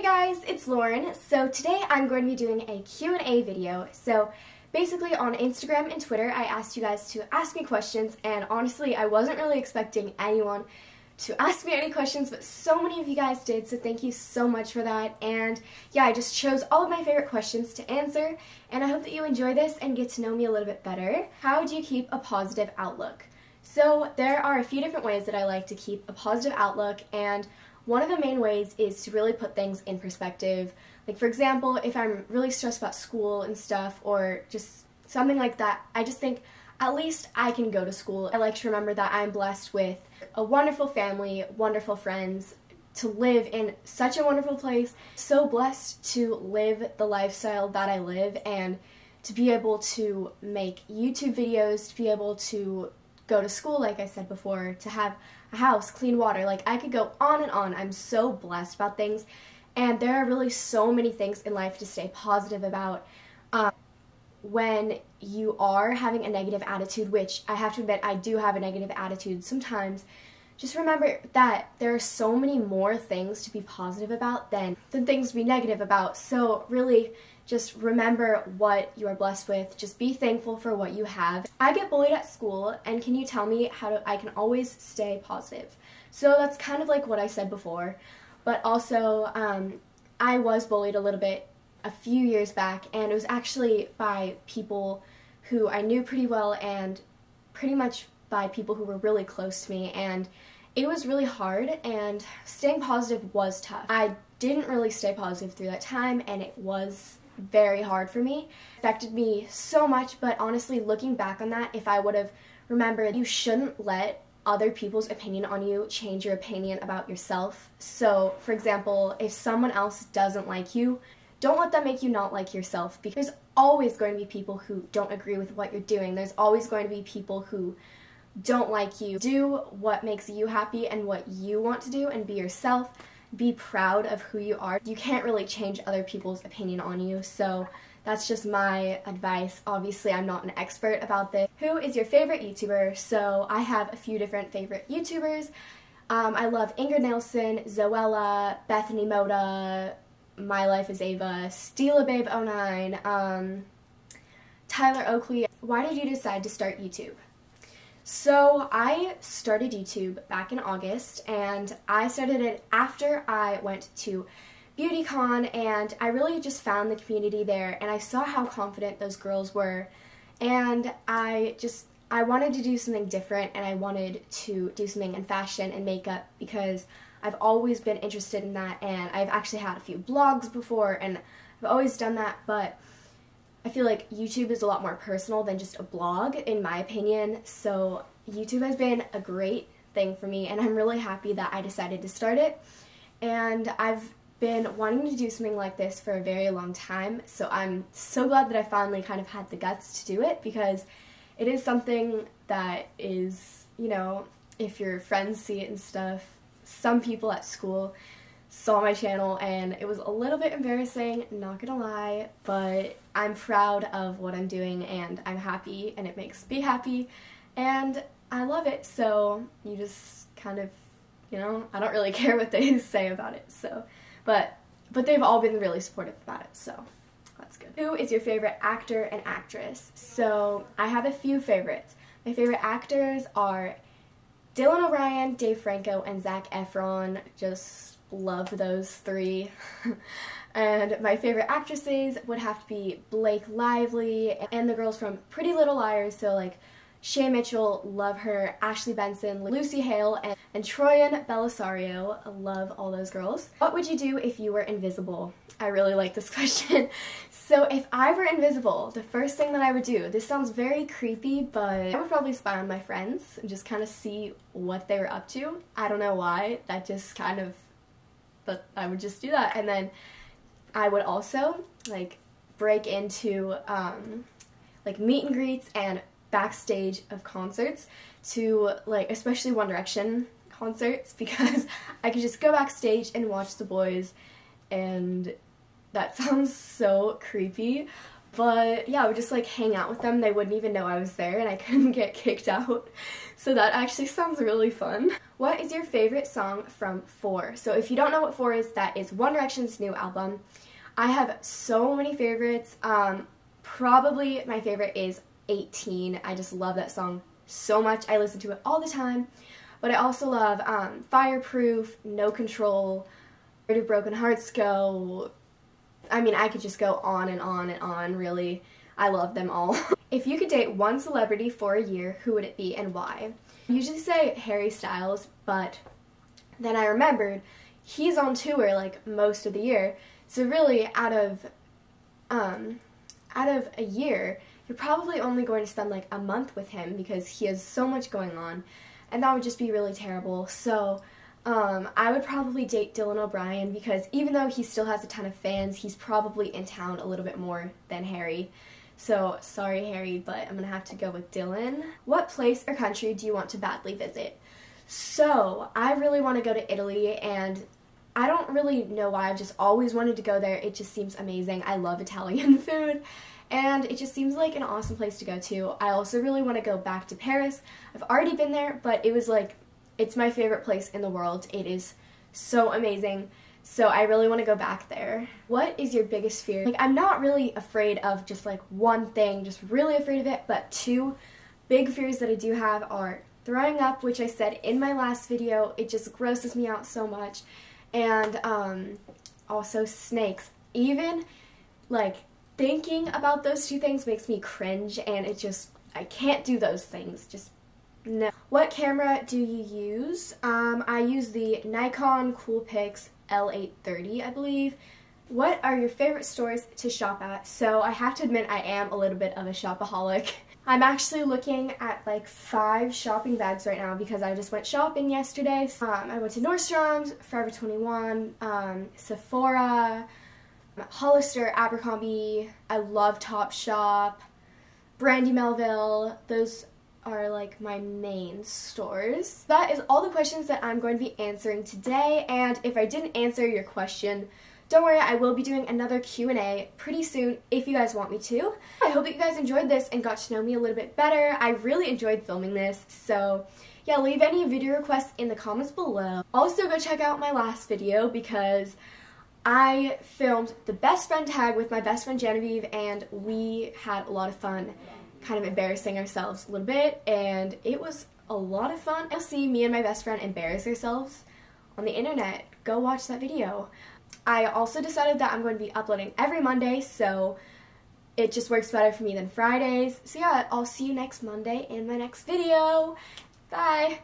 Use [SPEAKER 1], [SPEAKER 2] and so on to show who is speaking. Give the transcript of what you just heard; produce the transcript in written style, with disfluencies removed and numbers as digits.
[SPEAKER 1] guys, it's Lauren. So today I'm going to be doing a Q&A video. So basically on Instagram and Twitter I asked you guys to ask me questions, and honestly I wasn't really expecting anyone to ask me any questions, but so many of you guys did, so thank you so much for that. And yeah, I just chose all of my favorite questions to answer, and I hope that you enjoy this and get to know me a little bit better. How do you keep a positive outlook? So there are a few different ways that I like to keep a positive outlook, and one of the main ways is to really put things in perspective. Like, for example, if I'm really stressed about school and stuff, or just something like that, I just think at least I can go to school. I like to remember that I'm blessed with a wonderful family, wonderful friends, to live in such a wonderful place. So blessed to live the lifestyle that I live, and to be able to make YouTube videos, to be able to go to school, like I said before, to have a house, clean water. Like, I could go on and on. I'm so blessed about things, and there are really so many things in life to stay positive about. When you are having a negative attitude, which I have to admit I do have a negative attitude sometimes, just remember that there are so many more things to be positive about than things to be negative about. So really, just remember what you are blessed with. Just be thankful for what you have. I get bullied at school, and can you tell me how I can always stay positive? So that's kind of like what I said before, but also I was bullied a little bit a few years back, and it was actually by people who I knew pretty well, and pretty much by people who were really close to me, and it was really hard, and staying positive was tough. I didn't really stay positive through that time, and it was very hard for me. It affected me so much, but honestly, looking back on that, if I would have remembered, you shouldn't let other people's opinion on you change your opinion about yourself. So, for example, if someone else doesn't like you, don't let that make you not like yourself, because there's always going to be people who don't agree with what you're doing. There's always going to be people who don't like you. Do what makes you happy and what you want to do, and be yourself. Be proud of who you are. You can't really change other people's opinion on you, so that's just my advice. Obviously, I'm not an expert about this. Who is your favorite YouTuber? So I have a few different favorite YouTubers. I love Ingrid Nilsson, Zoella, Bethany Moda, My Life is Ava, SteelaBabe09, Tyler Oakley. Why did you decide to start YouTube? So I started YouTube back in August, and I started it after I went to BeautyCon, and I really just found the community there, and I saw how confident those girls were, and I wanted to do something different, and I wanted to do something in fashion and makeup, because I've always been interested in that, and I've actually had a few blogs before, and I've always done that, but I feel like YouTube is a lot more personal than just a blog, in my opinion. So YouTube has been a great thing for me, and I'm really happy that I decided to start it. And I've been wanting to do something like this for a very long time, so I'm so glad that I finally kind of had the guts to do it, because it is something that is, you know, if your friends see it and stuff. Some people at school saw my channel, and it was a little bit embarrassing, not gonna lie, but I'm proud of what I'm doing, and I'm happy, and it makes me happy, and I love it. So you just kind of, you know, I don't really care what they say about it, so, but they've all been really supportive about it, so that's good. Who is your favorite actor and actress? So I have a few favorites. My favorite actors are Dylan O'Brien, Dave Franco, and Zac Efron. Just love those three. And my favorite actresses would have to be Blake Lively and the girls from Pretty Little Liars, so like Shay Mitchell, love her, Ashley Benson, Lucy Hale, and Troyan Bellisario. I love all those girls. What would you do if you were invisible? I really like this question. So if I were invisible, the first thing that I would do, this sounds very creepy, but I would probably spy on my friends and just kind of see what they were up to. I don't know why, that just kind of, but I would just do that. And then I would also like break into like meet and greets and backstage of concerts, to like especially One Direction concerts, because I could just go backstage and watch the boys, and that sounds so creepy, but yeah, I would just like hang out with them. They wouldn't even know I was there, and I couldn't get kicked out, so that actually sounds really fun. What is your favorite song from 4? So if you don't know what 4 is, that is One Direction's new album. I have so many favorites. Probably my favorite is 18. I just love that song so much. I listen to it all the time. But I also love Fireproof, No Control, Where Do Broken Hearts Go? I mean, I could just go on and on and on, really. I love them all. If you could date one celebrity for a year, who would it be and why? I usually say Harry Styles, but then I remembered he's on tour like most of the year. So really, out of a year, you're probably only going to spend like a month with him because he has so much going on, and that would just be really terrible. So I would probably date Dylan O'Brien because even though he still has a ton of fans, he's probably in town a little bit more than Harry. So sorry, Harry, but I'm gonna have to go with Dylan. What place or country do you want to badly visit? So I really want to go to Italy, and I don't really know why. I've just always wanted to go there. It just seems amazing. I love Italian food, and it just seems like an awesome place to go to. I also really want to go back to Paris. I've already been there, but it was like, it's my favorite place in the world. It is so amazing. So I really want to go back there. What is your biggest fear? Like, I'm not really afraid of just like one thing, just really afraid of it, but 2 big fears that I do have are throwing up, which I said in my last video. It just grosses me out so much. And also snakes. Even like thinking about those 2 things makes me cringe, and it just, I can't do those things. Just no. What camera do you use? I use the Nikon Coolpix L830, I believe. What are your favorite stores to shop at? So I have to admit I am a little bit of a shopaholic. I'm actually looking at like 5 shopping bags right now because I just went shopping yesterday. I went to Nordstrom's, Forever 21, Sephora, Hollister, Abercrombie. I love Topshop, Brandy Melville. Those are like my main stores. That is all the questions that I'm going to be answering today, and if I didn't answer your question, don't worry, I will be doing another Q&A pretty soon if you guys want me to. I hope that you guys enjoyed this and got to know me a little bit better. I really enjoyed filming this, so yeah, leave any video requests in the comments below. Also, go check out my last video because I filmed the best friend tag with my best friend Genevieve, and we had a lot of fun kind of embarrassing ourselves a little bit, and it was a lot of fun. You'll see me and my best friend embarrass ourselves on the internet. Go watch that video. I also decided that I'm going to be uploading every Monday, so it just works better for me than Fridays. So yeah, I'll see you next Monday in my next video. Bye!